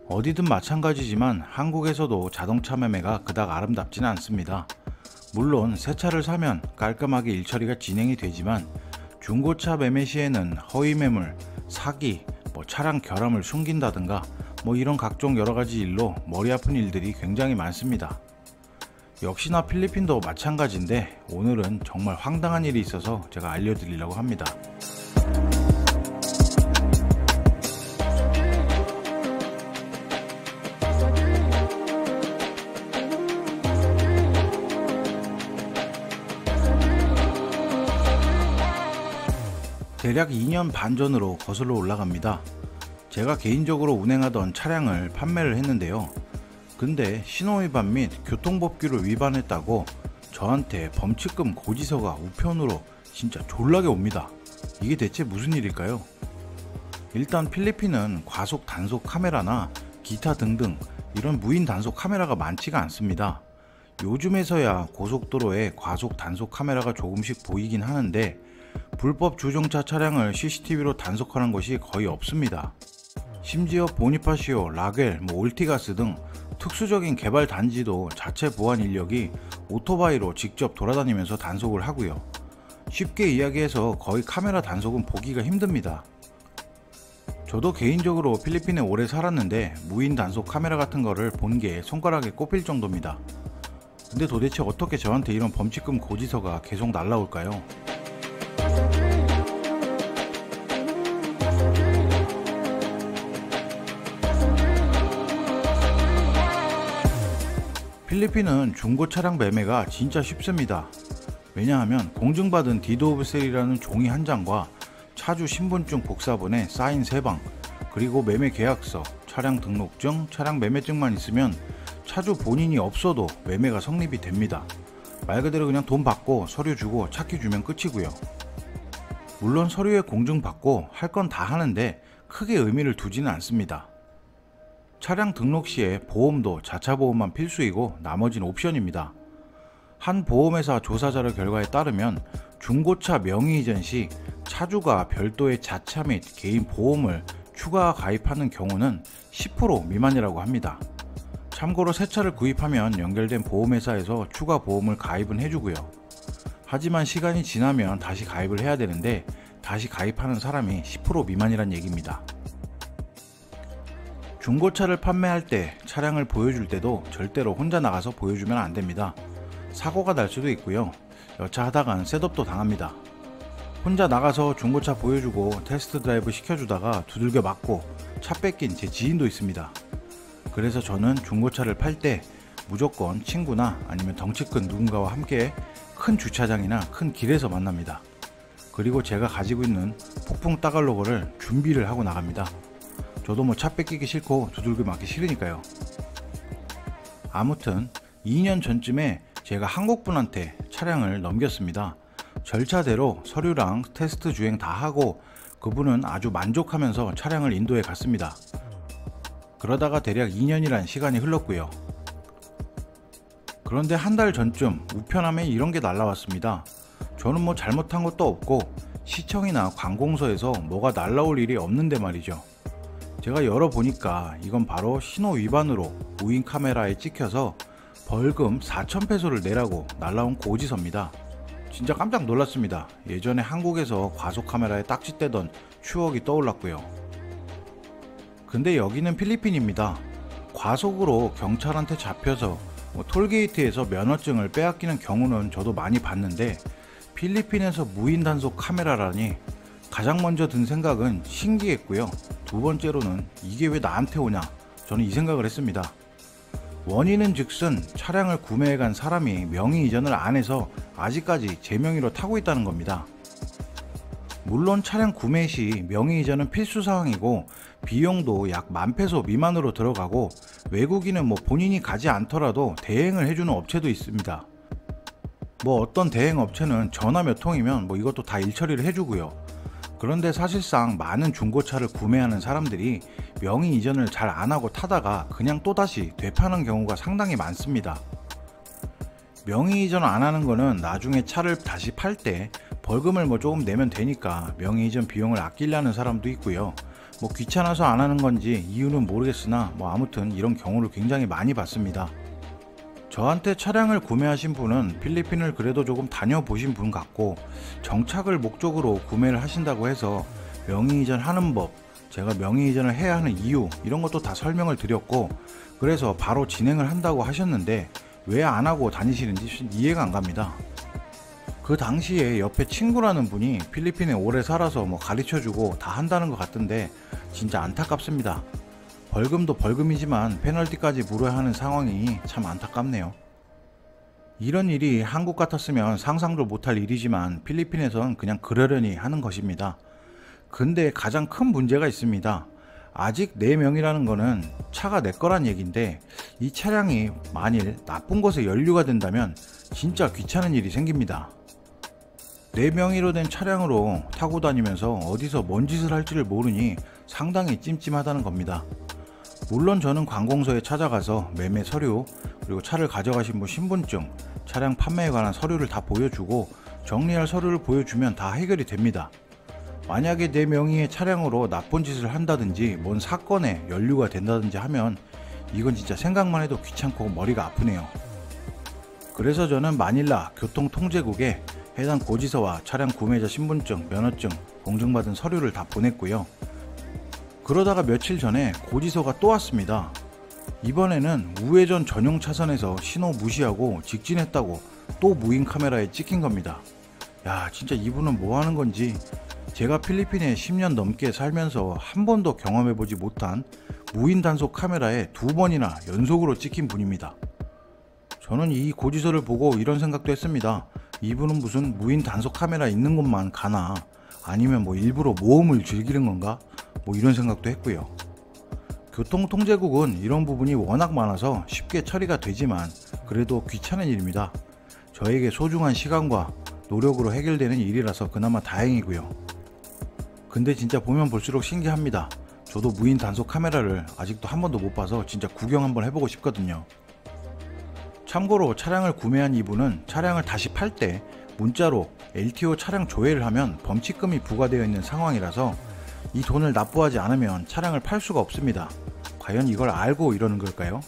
어디든 마찬가지지만 한국에서도 자동차 매매가 그닥 아름답지는 않습니다. 물론 새 차를 사면 깔끔하게 일처리가 진행이 되지만 중고차 매매 시에는 허위 매물, 사기, 차량 결함을 숨긴다든가 이런 각종 여러가지 일로 머리 아픈 일들이 굉장히 많습니다. 역시나 필리핀도 마찬가지인데 오늘은 정말 황당한 일이 있어서 제가 알려드리려고 합니다. 대략 2년 반 전으로 거슬러 올라갑니다. 제가 개인적으로 운행하던 차량을 판매를 했는데요. 근데 신호위반 및 교통법규를 위반했다고 저한테 범칙금 고지서가 우편으로 진짜 졸라게 옵니다. 이게 대체 무슨 일일까요? 일단 필리핀은 과속 단속 카메라나 기타 등등 이런 무인 단속 카메라가 많지가 않습니다. 요즘에서야 고속도로에 과속 단속 카메라가 조금씩 보이긴 하는데 불법 주정차 차량을 CCTV로 단속하는 것이 거의 없습니다. 심지어 보니파시오, 라겔, 올티가스 등 특수적인 개발 단지도 자체 보안 인력이 오토바이로 직접 돌아다니면서 단속을 하고요. 쉽게 이야기해서 거의 카메라 단속은 보기가 힘듭니다. 저도 개인적으로 필리핀에 오래 살았는데 무인 단속 카메라 같은 거를 본 게 손가락에 꼽힐 정도입니다. 근데 도대체 어떻게 저한테 이런 범칙금 고지서가 계속 날라올까요? 필리핀은 중고 차량 매매가 진짜 쉽습니다. 왜냐하면 공증받은 디드 오브 셀이라는 종이 한 장과 차주 신분증 복사본에 사인 3방, 그리고 매매 계약서, 차량 등록증, 차량 매매증만 있으면 차주 본인이 없어도 매매가 성립이 됩니다. 말 그대로 그냥 돈 받고 서류 주고 차키 주면 끝이고요. 물론 서류에 공증 받고 할 건 다 하는데 크게 의미를 두지는 않습니다. 차량 등록 시에 보험도 자차 보험만 필수이고 나머지는 옵션입니다. 한 보험회사 조사 자료 결과에 따르면 중고차 명의 이전 시 차주가 별도의 자차 및 개인 보험을 추가 가입하는 경우는 10% 미만이라고 합니다. 참고로 새 차를 구입하면 연결된 보험회사에서 추가 보험을 가입은 해주고요. 하지만 시간이 지나면 다시 가입을 해야 되는데 다시 가입하는 사람이 10% 미만이란 얘기입니다. 중고차를 판매할 때 차량을 보여줄 때도 절대로 혼자 나가서 보여주면 안 됩니다. 사고가 날 수도 있고요. 여차하다간 셋업도 당합니다. 혼자 나가서 중고차 보여주고 테스트 드라이브 시켜주다가 두들겨 맞고 차 뺏긴 제 지인도 있습니다. 그래서 저는 중고차를 팔 때 무조건 친구나 아니면 덩치 큰 누군가와 함께 큰 주차장이나 큰 길에서 만납니다. 그리고 제가 가지고 있는 폭풍 따갈로그를 준비를 하고 나갑니다. 저도 차 뺏기기 싫고 두들겨 맞기 싫으니까요. 아무튼 2년 전쯤에 제가 한국분한테 차량을 넘겼습니다. 절차대로 서류랑 테스트 주행 다 하고 그분은 아주 만족하면서 차량을 인도해 갔습니다. 그러다가 대략 2년이란 시간이 흘렀고요. 그런데 한 달 전쯤 우편함에 이런 게 날라왔습니다. 저는 잘못한 것도 없고 시청이나 관공서에서 뭐가 날라올 일이 없는데 말이죠. 제가 열어보니까 이건 바로 신호 위반으로 무인 카메라에 찍혀서 벌금 4,000페소를 내라고 날라온 고지서입니다. 진짜 깜짝 놀랐습니다. 예전에 한국에서 과속 카메라에 딱지떼던 추억이 떠올랐고요. 근데 여기는 필리핀입니다. 과속으로 경찰한테 잡혀서 톨게이트에서 면허증을 빼앗기는 경우는 저도 많이 봤는데 필리핀에서 무인 단속 카메라라니 가장 먼저 든 생각은 신기했고요. 두 번째로는 이게 왜 나한테 오냐, 저는 이 생각을 했습니다. 원인은 즉슨 차량을 구매해간 사람이 명의 이전을 안 해서 아직까지 제 명의로 타고 있다는 겁니다. 물론 차량 구매 시 명의 이전은 필수사항이고 비용도 약 10,000페소 미만으로 들어가고 외국인은 본인이 가지 않더라도 대행을 해주는 업체도 있습니다. 어떤 대행 업체는 전화 몇 통이면 이것도 다 일처리를 해주고요. 그런데 사실상 많은 중고차를 구매하는 사람들이 명의 이전을 잘 안하고 타다가 그냥 또다시 되파는 경우가 상당히 많습니다. 명의 이전 안하는 거는 나중에 차를 다시 팔 때 벌금을 뭐 조금 내면 되니까 명의 이전 비용을 아끼려는 사람도 있고요. 뭐 귀찮아서 안 하는 건지 이유는 모르겠으나 뭐 아무튼 이런 경우를 굉장히 많이 봤습니다. 저한테 차량을 구매하신 분은 필리핀을 그래도 조금 다녀보신 분 같고, 정착을 목적으로 구매를 하신다고 해서 명의 이전 하는 법, 제가 명의 이전을 해야 하는 이유, 이런 것도 다 설명을 드렸고, 그래서 바로 진행을 한다고 하셨는데 왜 안 하고 다니시는지 이해가 안 갑니다. 그 당시에 옆에 친구라는 분이 필리핀에 오래 살아서 뭐 가르쳐주고 다 한다는 것 같던데 진짜 안타깝습니다. 벌금도 벌금이지만 페널티까지 물어야 하는 상황이 참 안타깝네요. 이런 일이 한국 같았으면 상상도 못할 일이지만 필리핀에선 그냥 그러려니 하는 것입니다. 근데 가장 큰 문제가 있습니다. 아직 내 명이라는 거는 차가 내 거란 얘긴데, 이 차량이 만일 나쁜 곳에 연루가 된다면 진짜 귀찮은 일이 생깁니다. 내 명의로 된 차량으로 타고 다니면서 어디서 뭔 짓을 할지를 모르니 상당히 찜찜하다는 겁니다. 물론 저는 관공서에 찾아가서 매매 서류, 그리고 차를 가져가신 분 신분증, 차량 판매에 관한 서류를 다 보여주고 정리할 서류를 보여주면 다 해결이 됩니다. 만약에 내 명의의 차량으로 나쁜 짓을 한다든지 뭔 사건에 연루가 된다든지 하면 이건 진짜 생각만 해도 귀찮고 머리가 아프네요. 그래서 저는 마닐라 교통통제국에 해당 고지서와 차량 구매자 신분증, 면허증, 공증받은 서류를 다 보냈고요. 그러다가 며칠 전에 고지서가 또 왔습니다. 이번에는 우회전 전용 차선에서 신호 무시하고 직진했다고 또 무인 카메라에 찍힌 겁니다. 야, 진짜 이분은 뭐 하는 건지. 제가 필리핀에 10년 넘게 살면서 한 번도 경험해보지 못한 무인 단속 카메라에 2번이나 연속으로 찍힌 분입니다. 저는 이 고지서를 보고 이런 생각도 했습니다. 이분은 무슨 무인 단속 카메라 있는 곳만 가나, 아니면 뭐 일부러 모험을 즐기는 건가, 뭐 이런 생각도 했고요. 교통통제국은 이런 부분이 워낙 많아서 쉽게 처리가 되지만 그래도 귀찮은 일입니다. 저에게 소중한 시간과 노력으로 해결되는 일이라서 그나마 다행이고요. 근데 진짜 보면 볼수록 신기합니다. 저도 무인 단속 카메라를 아직도 한 번도 못 봐서 진짜 구경 한번 해보고 싶거든요. 참고로 차량을 구매한 이분은 차량을 다시 팔 때 문자로 LTO 차량 조회를 하면 범칙금이 부과되어 있는 상황이라서 이 돈을 납부하지 않으면 차량을 팔 수가 없습니다. 과연 이걸 알고 이러는 걸까요?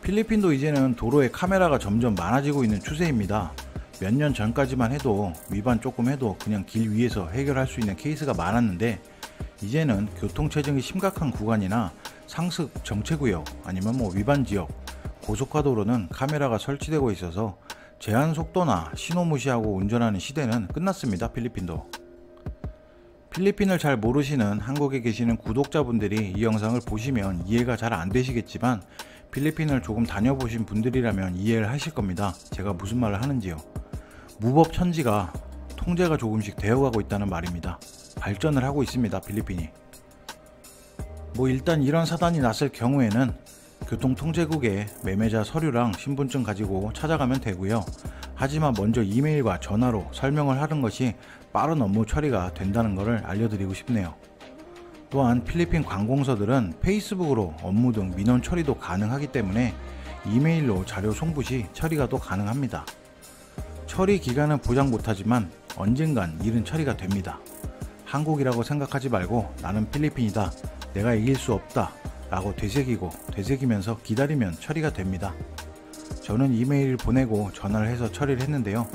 필리핀도 이제는 도로에 카메라가 점점 많아지고 있는 추세입니다. 몇 년 전까지만 해도 위반 조금 해도 그냥 길 위에서 해결할 수 있는 케이스가 많았는데, 이제는 교통체증이 심각한 구간이나 상습 정체구역, 아니면 뭐 위반지역, 고속화도로는 카메라가 설치되고 있어서 제한 속도나 신호 무시하고 운전하는 시대는 끝났습니다. 필리핀도. 필리핀을 잘 모르시는 한국에 계시는 구독자분들이 이 영상을 보시면 이해가 잘 안 되시겠지만, 필리핀을 조금 다녀보신 분들이라면 이해를 하실 겁니다. 제가 무슨 말을 하는지요. 무법천지가 통제가 조금씩 되어가고 있다는 말입니다. 발전을 하고 있습니다. 필리핀이. 뭐 일단 이런 사단이 났을 경우에는 교통통제국에 매매자 서류랑 신분증 가지고 찾아가면 되고요. 하지만 먼저 이메일과 전화로 설명을 하는 것이 빠른 업무 처리가 된다는 것을 알려드리고 싶네요. 또한 필리핀 관공서들은 페이스북으로 업무 등 민원 처리도 가능하기 때문에 이메일로 자료 송부 시 처리가 또 가능합니다. 처리 기간은 보장 못하지만 언젠간 일은 처리가 됩니다. 한국이라고 생각하지 말고 나는 필리핀이다, 내가 이길 수 없다 라고 되새기면서 기다리면 처리가 됩니다. 저는 이메일을 보내고 전화를 해서 처리를 했는데요.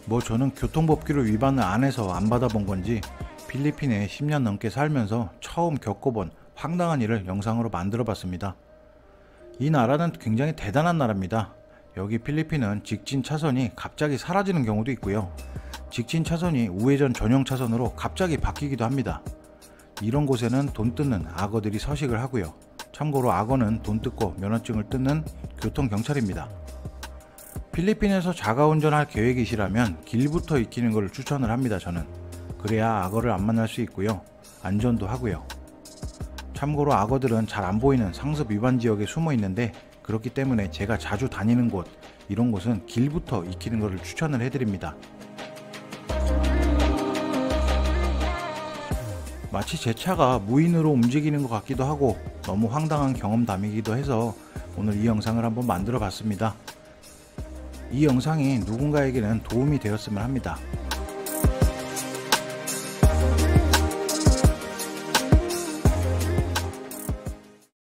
뭐 저는 교통법규를 위반을 안 해서 안 받아본 건지 필리핀에 10년 넘게 살면서 처음 겪어본 황당한 일을 영상으로 만들어 봤습니다. 이 나라는 굉장히 대단한 나라입니다. 여기 필리핀은 직진 차선이 갑자기 사라지는 경우도 있고요. 직진 차선이 우회전 전용 차선으로 갑자기 바뀌기도 합니다. 이런 곳에는 돈 뜯는 악어들이 서식을 하고요. 참고로 악어는 돈 뜯고 면허증을 뜯는 교통경찰입니다. 필리핀에서 자가운전할 계획이시라면 길부터 익히는 것을 추천을 합니다. 저는. 그래야 악어를 안 만날 수 있고요. 안전도 하고요. 참고로 악어들은 잘 안 보이는 상습 위반 지역에 숨어 있는데, 그렇기 때문에 제가 자주 다니는 곳, 이런 곳은 길부터 익히는 것을 추천을 해드립니다. 마치 제 차가 무인으로 움직이는 것 같기도 하고 너무 황당한 경험담이기도 해서 오늘 이 영상을 한번 만들어 봤습니다. 이 영상이 누군가에게는 도움이 되었으면 합니다.